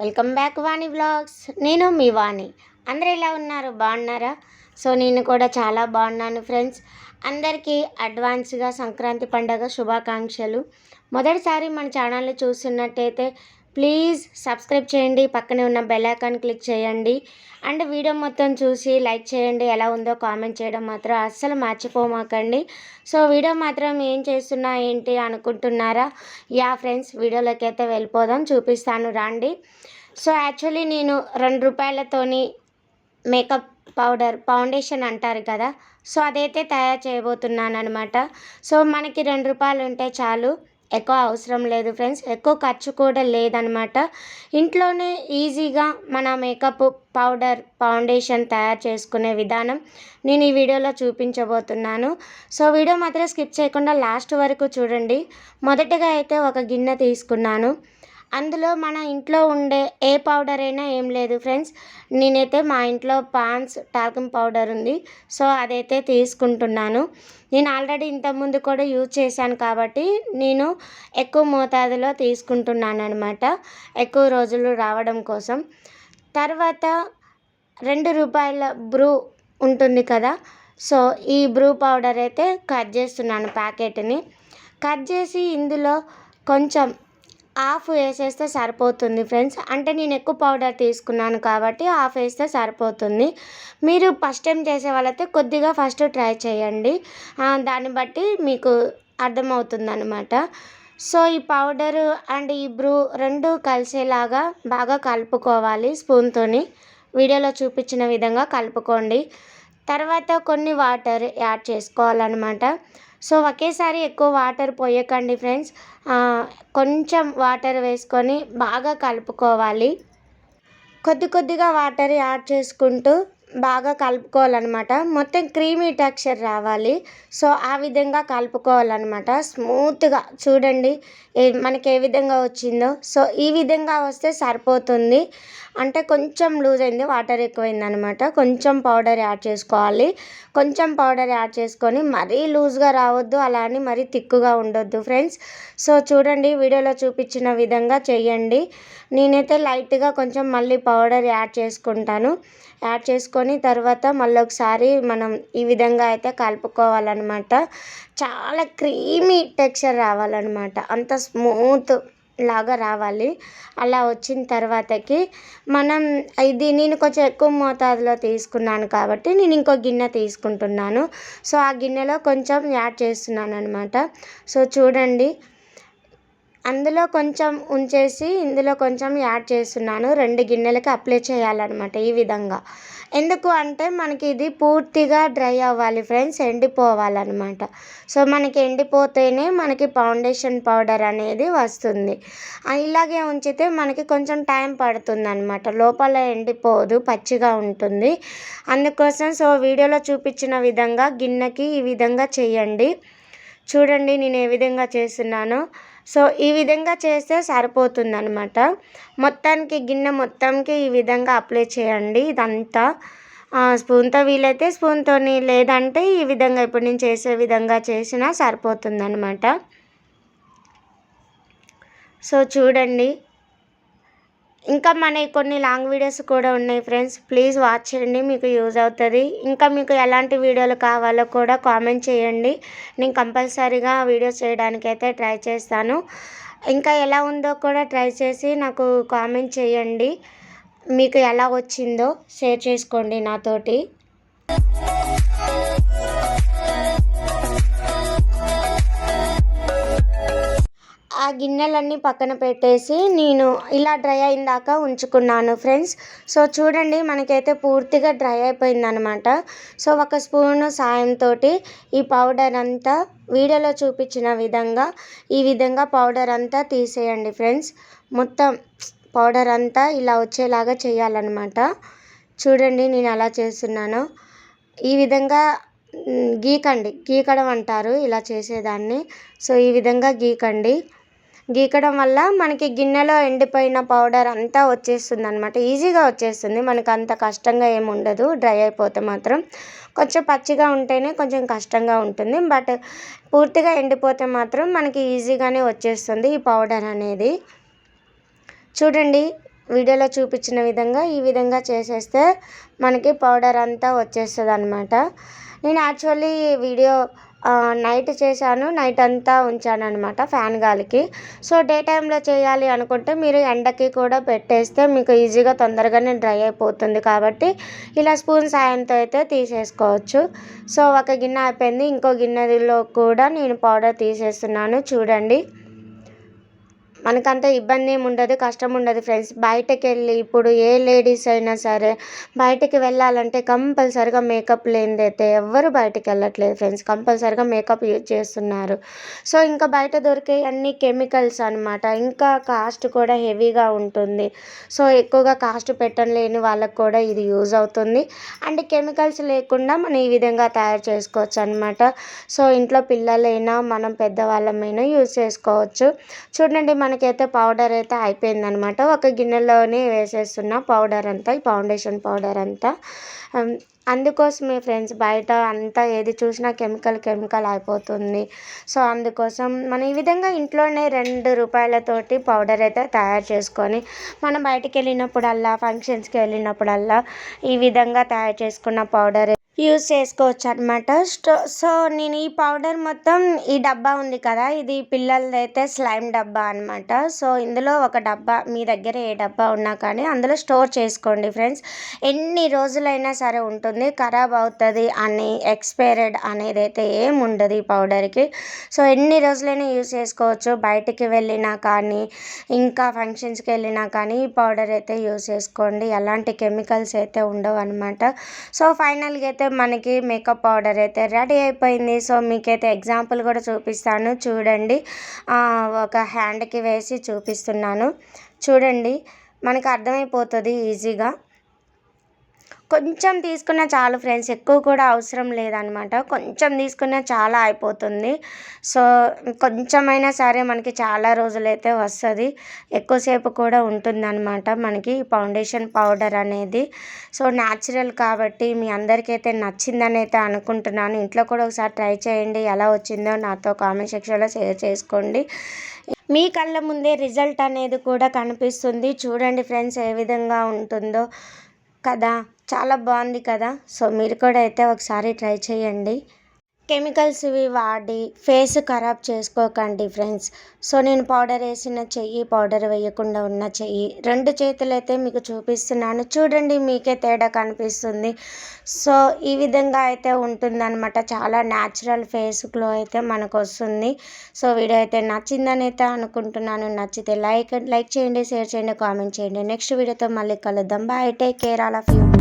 Welcome back వాణి vlogs. నేను మీ వాణి. అందరూ ఎలా ఉన్నారు? బాగున్నారా? సో నేను కూడా చాలా బాగున్నాను ఫ్రెండ్స్. అందరికీ అడ్వాన్స్గా సంక్రాంతి పండుగ శుభాకాంక్షలు. మొదటిసారి మన ఛానల్ని చూస్తున్నట్టయితే ప్లీజ్ సబ్స్క్రైబ్ చేయండి, పక్కనే ఉన్న బెల్ ఐకాన్ క్లిక్ చేయండి అండ్ వీడియో మొత్తం చూసి లైక్ చేయండి. ఎలా ఉందో కామెంట్ చేయడం మాత్రం అస్సలు మర్చిపోమాకండి. సో వీడియో మాత్రం ఏం చేస్తున్నా ఏంటి అనుకుంటున్నారా? యా ఫ్రెండ్స్, వీడియోలోకి అయితే వెళ్ళిపోదాం, చూపిస్తాను రండి. సో యాక్చువల్లీ నేను ₹2 మేకప్ పౌడర్ ఫౌండేషన్ అంటారు కదా, సో అదైతే తయారు చేయబోతున్నాను అనమాట. సో మనకి ₹2 ఉంటే చాలు, ఎక్కువ అవసరం లేదు ఫ్రెండ్స్, ఎక్కువ ఖర్చు కూడా లేదనమాట. ఇంట్లోనే ఈజీగా మన మేకప్ పౌడర్ ఫౌండేషన్ తయారు చేసుకునే విధానం నేను ఈ వీడియోలో చూపించబోతున్నాను. సో వీడియో మాత్రం స్కిప్ చేయకుండా లాస్ట్ వరకు చూడండి. మొదటగా అయితే ఒక గిన్నె తీసుకున్నాను. అందులో మన ఇంట్లో ఉండే ఏ పౌడర్ అయినా ఏం లేదు ఫ్రెండ్స్. నేనైతే మా ఇంట్లో పాండ్స్ టాల్కమ్ పౌడర్ ఉంది, సో అదైతే తీసుకుంటున్నాను. నేను ఆల్రెడీ ఇంతకుముందు కూడా యూజ్ చేశాను కాబట్టి నేను ఎక్కువ మోతాదులో తీసుకుంటున్నాను అనమాట, ఎక్కువ రోజులు రావడం కోసం. తర్వాత ₹2 బ్రూ ఉంటుంది కదా, సో ఈ బ్రూ పౌడర్ అయితే కట్ చేస్తున్నాను. ప్యాకెట్ని కట్ చేసి ఇందులో కొంచెం హాఫ్ వేసేస్తే సరిపోతుంది ఫ్రెండ్స్. అంటే నేను ఎక్కువ పౌడర్ తీసుకున్నాను కాబట్టి హాఫ్ వేస్తే సరిపోతుంది. మీరు ఫస్ట్ టైం చేసే వాళ్ళైతే కొద్దిగా ఫస్ట్ ట్రై చేయండి, దాన్ని బట్టి మీకు అర్థమవుతుంది అనమాట. సో ఈ పౌడరు అండ్ ఈ బ్రూ రెండు కలిసేలాగా బాగా కలుపుకోవాలి స్పూన్తోని. వీడియోలో చూపించిన విధంగా కలుపుకోండి. తర్వాత కొన్ని వాటర్ యాడ్ చేసుకోవాలన్నమాట. సో ఒకేసారి ఎక్కువ వాటర్ పోయకండి ఫ్రెండ్స్, కొంచెం వాటర్ వేసుకొని బాగా కలుపుకోవాలి. కొద్దిగా వాటర్ యాడ్ చేసుకుంటూ బాగా కలుపుకోవాలన్నమాట. మొత్తం క్రీమీ టెక్స్చర్ రావాలి. సో ఆ విధంగా కలుపుకోవాలన్నమాట స్మూత్గా. చూడండి మనకి ఏ విధంగా వచ్చిందో, సో ఈ విధంగా వస్తే సరిపోతుంది. అంటే కొంచెం లూజ్ అయింది, వాటర్ ఎక్కువైంది అనమాట. కొంచెం పౌడర్ యాడ్ చేసుకోవాలి. కొంచెం పౌడర్ యాడ్ చేసుకొని మరీ లూజ్గా రావద్దు, అలా అని మరీ తిక్కుగా ఉండొద్దు ఫ్రెండ్స్. సో చూడండి వీడియోలో చూపించిన విధంగా చేయండి. నేనైతే లైట్గా కొంచెం మళ్ళీ పౌడర్ యాడ్ చేసుకుంటాను. యాడ్ చేసుకొని తర్వాత మళ్ళీ ఒకసారి మనం ఈ విధంగా అయితే కలుపుకోవాలన్నమాట. చాలా క్రీమీ టెక్స్చర్ రావాలన్నమాట, అంత స్మూత్ లాగా రావాలి. అలా వచ్చిన తర్వాతకి మనం నేను కొంచెం ఎక్కువ మోతాదులో తీసుకున్నాను కాబట్టి నేను ఇంకో గిన్నె తీసుకుంటున్నాను. సో ఆ గిన్నెలో కొంచెం యాడ్ చేస్తున్నాను అనమాట. సో చూడండి అందులో కొంచెం ఉంచేసి ఇందులో కొంచెం యాడ్ చేస్తున్నాను. 2 గిన్నెలకి అప్లై చేయాలన్నమాట ఈ విధంగా. ఎందుకు అంటే మనకి ఇది పూర్తిగా డ్రై అవ్వాలి ఫ్రెండ్స్, ఎండిపోవాలన్నమాట. సో మనకి ఎండిపోతేనే మనకి ఫౌండేషన్ పౌడర్ అనేది వస్తుంది. ఇలాగే ఉంచితే మనకి కొంచెం టైం పడుతుంది అనమాట, లోపల ఎండిపోదు, పచ్చిగా ఉంటుంది. అందుకోసం సో వీడియోలో చూపించిన విధంగా గిన్నెకి ఈ విధంగా చేయండి. చూడండి నేను ఏ విధంగా చేస్తున్నానో. సో ఈ విధంగా చేస్తే సరిపోతుంది అనమాట. మొత్తానికి గిన్నె మొత్తంకి ఈ విధంగా అప్లై చేయండి ఇదంతా. స్పూన్తో వీలైతే స్పూన్తోని, లేదంటే ఈ విధంగా ఇప్పుడు నేను చేసే విధంగా చేసినా సరిపోతుంది అనమాట. సో చూడండి ఇంకా మన కొన్ని లాంగ్ వీడియోస్ కూడా ఉన్నాయి ఫ్రెండ్స్, ప్లీజ్ వాచ్ చేయండి, మీకు యూజ్ అవుతుంది. ఇంకా మీకు ఎలాంటి వీడియోలు కావాలో కూడా కామెంట్ చేయండి, నేను కంపల్సరీగా వీడియోస్ చేయడానికి అయితే ట్రై చేస్తాను. ఇంకా ఎలా ఉందో కూడా ట్రై చేసి నాకు కామెంట్ చేయండి. మీకు ఎలా వచ్చిందో షేర్ చేసుకోండి నాతోటి. ఆ గిన్నెలన్నీ పక్కన పెట్టేసి నేను ఇలా డ్రై అయిందాక ఉంచుకున్నాను ఫ్రెండ్స్. సో చూడండి మనకైతే పూర్తిగా డ్రై అయిపోయిందనమాట. సో ఒక స్పూను సాయంతో ఈ పౌడర్ అంతా వీడియోలో చూపించిన విధంగా ఈ విధంగా పౌడర్ అంతా తీసేయండి ఫ్రెండ్స్. మొత్తం పౌడర్ అంతా ఇలా వచ్చేలాగా చేయాలన్నమాట. చూడండి నేను అలా చేస్తున్నాను. ఈ విధంగా గీకడం అంటారు ఇలా చేసేదాన్ని. సో ఈ విధంగా గీకడం వల్ల మనకి గిన్నెలో ఎండిపోయిన పౌడర్ అంతా వచ్చేస్తుంది అనమాట, ఈజీగా వచ్చేస్తుంది. మనకు అంత కష్టంగా ఏమి ఉండదు. డ్రై అయిపోతే మాత్రం కొంచెం పచ్చిగా ఉంటేనే కొంచెం కష్టంగా ఉంటుంది, బట్ పూర్తిగా ఎండిపోతే మాత్రం మనకి ఈజీగానే వచ్చేస్తుంది ఈ పౌడర్ అనేది. చూడండి వీడియోలో చూపించిన విధంగా ఈ విధంగా చేసేస్తే మనకి పౌడర్ అంతా వచ్చేస్తుంది అనమాట. నేను యాక్చువల్లీ వీడియో నైట్ చేశాను, నైట్ అంతా ఉంచాను అనమాట ఫ్యాన్ గాలికి. సో డే టైంలో చేయాలి అనుకుంటే మీరు ఎండకి కూడా పెట్టేస్తే మీకు ఈజీగా తొందరగానే డ్రై అయిపోతుంది కాబట్టి ఇలా స్పూన్ సాయంతో అయితే తీసేసుకోవచ్చు. సో ఒక గిన్నె అయిపోయింది, ఇంకో గిన్నెలో కూడా నేను పౌడర్ తీసేస్తున్నాను. చూడండి, మనకంత ఇబ్బంది ఏమి ఉండదు, కష్టం ఉండదు ఫ్రెండ్స్. బయటకు వెళ్ళి ఇప్పుడు ఏ లేడీస్ అయినా సరే బయటకి వెళ్ళాలంటే కంపల్సరిగా మేకప్ లేనిదైతే ఎవ్వరు బయటకు వెళ్ళట్లేదు ఫ్రెండ్స్. కంపల్సరిగా మేకప్ యూజ్ చేస్తున్నారు. సో ఇంకా బయట దొరికే అన్ని కెమికల్స్ అనమాట. ఇంకా కాస్ట్ కూడా హెవీగా ఉంటుంది. సో ఎక్కువగా కాస్ట్ పెట్టలేని వాళ్ళకు కూడా ఇది యూజ్ అవుతుంది. అండ్ కెమికల్స్ లేకుండా మనం ఈ విధంగా తయారు చేసుకోవచ్చు అనమాట. సో ఇంట్లో పిల్లలైనా మనం పెద్దవాళ్ళమైనా యూజ్ చేసుకోవచ్చు. చూడండి, మనకైతే పౌడర్ అయితే అయిపోయిందనమాట. ఒక గిన్నెలోనే వేసేస్తున్న పౌడర్ అంతా, ఈ ఫౌండేషన్ పౌడర్ అంతా. అందుకోసమే ఫ్రెండ్స్ బయట అంతా ఏది చూసినా కెమికల్ అయిపోతుంది. సో అందుకోసం మనం ఈ విధంగా ఇంట్లోనే ₹2 పౌడర్ అయితే తయారు చేసుకొని మనం బయటికి వెళ్ళినప్పుడల్లా, ఫంక్షన్స్కి వెళ్ళినప్పుడల్లా ఈ విధంగా తయారు చేసుకున్న పౌడర్ యూజ్ చేసుకోవచ్చు అనమాట. సో నేను ఈ పౌడర్ మొత్తం, ఈ డబ్బా ఉంది కదా, ఇది పిల్లలదైతే స్లైమ్ డబ్బా అనమాట. సో ఇందులో ఒక డబ్బా, మీ దగ్గర ఏ డబ్బా ఉన్నా కానీ అందులో స్టోర్ చేసుకోండి ఫ్రెండ్స్. ఎన్ని రోజులైనా సరే ఉంటుంది, ఖరాబ్ అవుతుంది అని ఎక్స్పైర్డ్ అనేది అయితే ఏమి ఉండదు ఈ పౌడర్కి. సో ఎన్ని రోజులైనా యూజ్ చేసుకోవచ్చు. బయటికి వెళ్ళినా కానీ, ఇంకా ఫంక్షన్స్కి వెళ్ళినా కానీ ఈ పౌడర్ అయితే యూజ్ చేసుకోండి. ఎలాంటి కెమికల్స్ అయితే ఉండవు అనమాట. సో ఫైనల్గా అయితే మనకి మేకప్ పౌడర్ అయితే రెడీ అయిపోయింది. సో మీకైతే ఎగ్జాంపుల్ కూడా చూపిస్తాను, చూడండి. ఒక హ్యాండ్కి వేసి చూపిస్తున్నాను, చూడండి, మనకు అర్థమైపోతుంది ఈజీగా. కొంచెం తీసుకున్నా చాలు ఫ్రెండ్స్, ఎక్కువ కూడా అవసరం లేదనమాట. కొంచెం తీసుకున్నా చాలా అయిపోతుంది. సో కొంచెమైనా సరే మనకి చాలా రోజులైతే వస్తుంది, ఎక్కువసేపు కూడా ఉంటుందన్నమాట మనకి ఫౌండేషన్ పౌడర్ అనేది. సో న్యాచురల్ కాబట్టి మీ అందరికైతే నచ్చిందని అయితే అనుకుంటున్నాను. ఇంట్లో కూడా ఒకసారి ట్రై చేయండి, ఎలా వచ్చిందో నాతో కామెంట్ సెక్షన్లో షేర్ చేసుకోండి. మీ కళ్ళ ముందే రిజల్ట్ అనేది కూడా కనిపిస్తుంది. చూడండి ఫ్రెండ్స్ ఏ విధంగా ఉంటుందో కదా, చాలా బాగుంది కదా. సో మీరు కూడా అయితే ఒకసారి ట్రై చేయండి. కెమికల్స్వి వాడి ఫేస్ ఖరాబ్ చేసుకోకండి ఫ్రెండ్స్. సో నేను పౌడర్ వేసిన చెయ్యి, పౌడర్ వేయకుండా ఉన్న చెయ్యి, 2 చేతులు అయితే మీకు చూపిస్తున్నాను. చూడండి, మీకే తేడా కనిపిస్తుంది. సో ఈ విధంగా అయితే ఉంటుందన్నమాట. చాలా న్యాచురల్ ఫేస్ గ్లో అయితే మనకు వస్తుంది. సో వీడియో అయితే నచ్చిందని అయితే అనుకుంటున్నాను. నచ్చితే లైక్ చేయండి, షేర్ చేయండి, కామెంట్ చేయండి. నెక్స్ట్ వీడియోతో మళ్ళీ కలుద్దాం. Bye, take care all of you.